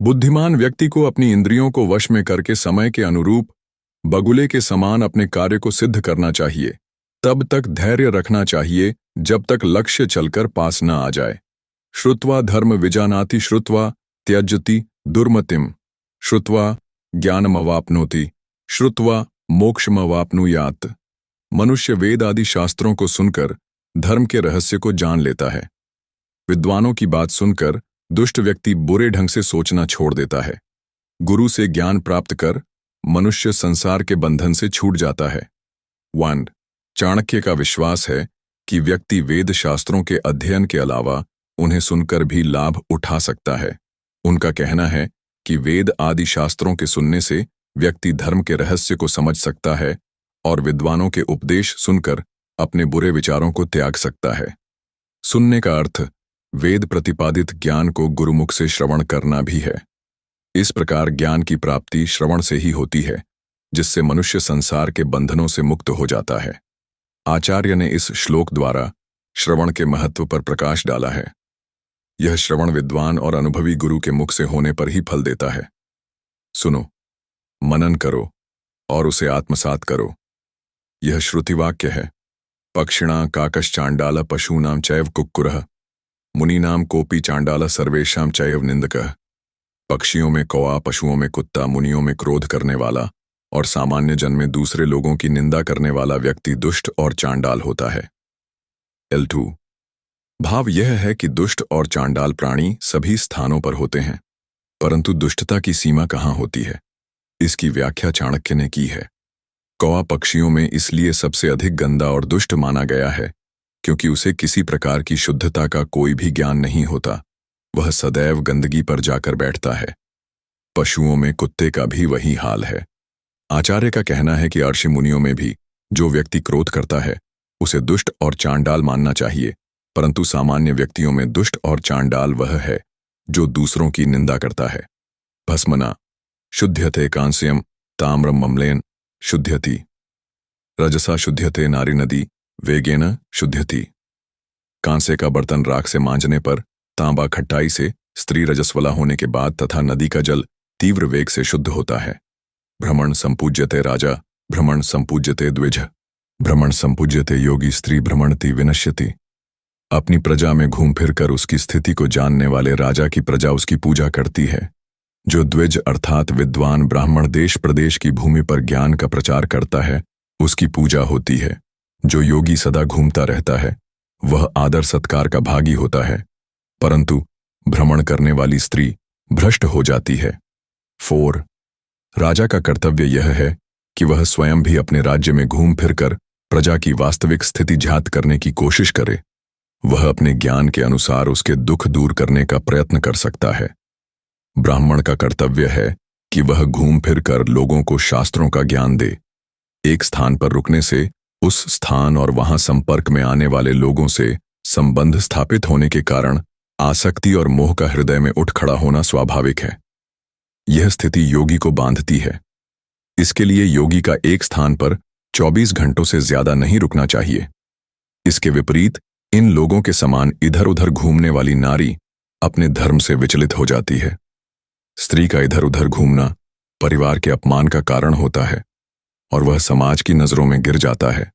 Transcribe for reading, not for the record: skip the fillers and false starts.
बुद्धिमान व्यक्ति को अपनी इंद्रियों को वश में करके समय के अनुरूप बगुले के समान अपने कार्य को सिद्ध करना चाहिए। तब तक धैर्य रखना चाहिए जब तक लक्ष्य चलकर पास न आ जाए। श्रुत्वा धर्म विजानाति श्रुत्वा त्यजति दुर्मतिम श्रुत्वा ज्ञानमवाप्नोति श्रुत्वा मोक्षमवाप्नुयात्। मनुष्य वेद आदि शास्त्रों को सुनकर धर्म के रहस्य को जान लेता है। विद्वानों की बात सुनकर दुष्ट व्यक्ति बुरे ढंग से सोचना छोड़ देता है। गुरु से ज्ञान प्राप्त कर मनुष्य संसार के बंधन से छूट जाता है। 1. चाणक्य का विश्वास है कि व्यक्ति वेद शास्त्रों के अध्ययन के अलावा उन्हें सुनकर भी लाभ उठा सकता है। उनका कहना है कि वेद आदि शास्त्रों के सुनने से व्यक्ति धर्म के रहस्य को समझ सकता है और विद्वानों के उपदेश सुनकर अपने बुरे विचारों को त्याग सकता है। सुनने का अर्थ वेद प्रतिपादित ज्ञान को गुरुमुख से श्रवण करना भी है। इस प्रकार ज्ञान की प्राप्ति श्रवण से ही होती है, जिससे मनुष्य संसार के बंधनों से मुक्त हो जाता है। आचार्य ने इस श्लोक द्वारा श्रवण के महत्व पर प्रकाश डाला है। यह श्रवण विद्वान और अनुभवी गुरु के मुख से होने पर ही फल देता है। सुनो, मनन करो और उसे आत्मसात करो। यह श्रुतिवाक्य है। पक्षिणा काकश्चांडाल पशूनां चैव कुक्कुरः मुनीनाम कोपी चांडाल सर्वेशां चैव निंदकः। पक्षियों में कौआ, पशुओं में कुत्ता, मुनियों में क्रोध करने वाला और सामान्य जन में दूसरे लोगों की निंदा करने वाला व्यक्ति दुष्ट और चांडाल होता है। L2 भाव यह है कि दुष्ट और चांडाल प्राणी सभी स्थानों पर होते हैं, परंतु दुष्टता की सीमा कहाँ होती है, इसकी व्याख्या चाणक्य ने की है। कौआ पक्षियों में इसलिए सबसे अधिक गंदा और दुष्ट माना गया है क्योंकि उसे किसी प्रकार की शुद्धता का कोई भी ज्ञान नहीं होता। वह सदैव गंदगी पर जाकर बैठता है। पशुओं में कुत्ते का भी वही हाल है। आचार्य का कहना है कि ऋषि मुनियों में भी जो व्यक्ति क्रोध करता है उसे दुष्ट और चांडाल मानना चाहिए, परंतु सामान्य व्यक्तियों में दुष्ट और चांडाल वह है जो दूसरों की निंदा करता है। भस्मना शुद्ध्यते कांस्यम ताम्रम ममलेन शुद्ध्यति रजसा शुद्ध्यते नारी नदी वेगेन शुद्ध्यति। कांसे का बर्तन राख से मांजने पर, तांबा खट्टाई से, स्त्री रजस्वला होने के बाद तथा नदी का जल तीव्र वेग से शुद्ध होता है। भ्रमण संपूज्यते राजा भ्रमण संपूज्यते द्विज भ्रमण संपूज्यते योगी स्त्री भ्रमणति विनश्यति। अपनी प्रजा में घूम फिर कर उसकी स्थिति को जानने वाले राजा की प्रजा उसकी पूजा करती है। जो द्विज अर्थात विद्वान ब्राह्मण देश प्रदेश की भूमि पर ज्ञान का प्रचार करता है उसकी पूजा होती है। जो योगी सदा घूमता रहता है वह आदर सत्कार का भागी होता है, परंतु भ्रमण करने वाली स्त्री भ्रष्ट हो जाती है। 4. राजा का कर्तव्य यह है कि वह स्वयं भी अपने राज्य में घूम फिरकर प्रजा की वास्तविक स्थिति ज्ञात करने की कोशिश करे। वह अपने ज्ञान के अनुसार उसके दुख दूर करने का प्रयत्न कर सकता है। ब्राह्मण का कर्तव्य है कि वह घूम फिरकर लोगों को शास्त्रों का ज्ञान दे। एक स्थान पर रुकने से उस स्थान और वहां संपर्क में आने वाले लोगों से संबंध स्थापित होने के कारण आसक्ति और मोह का हृदय में उठ खड़ा होना स्वाभाविक है। यह स्थिति योगी को बांधती है। इसके लिए योगी का एक स्थान पर 24 घंटों से ज्यादा नहीं रुकना चाहिए। इसके विपरीत इन लोगों के समान इधर उधर घूमने वाली नारी अपने धर्म से विचलित हो जाती है। स्त्री का इधर उधर घूमना परिवार के अपमान का कारण होता है और वह समाज की नजरों में गिर जाता है।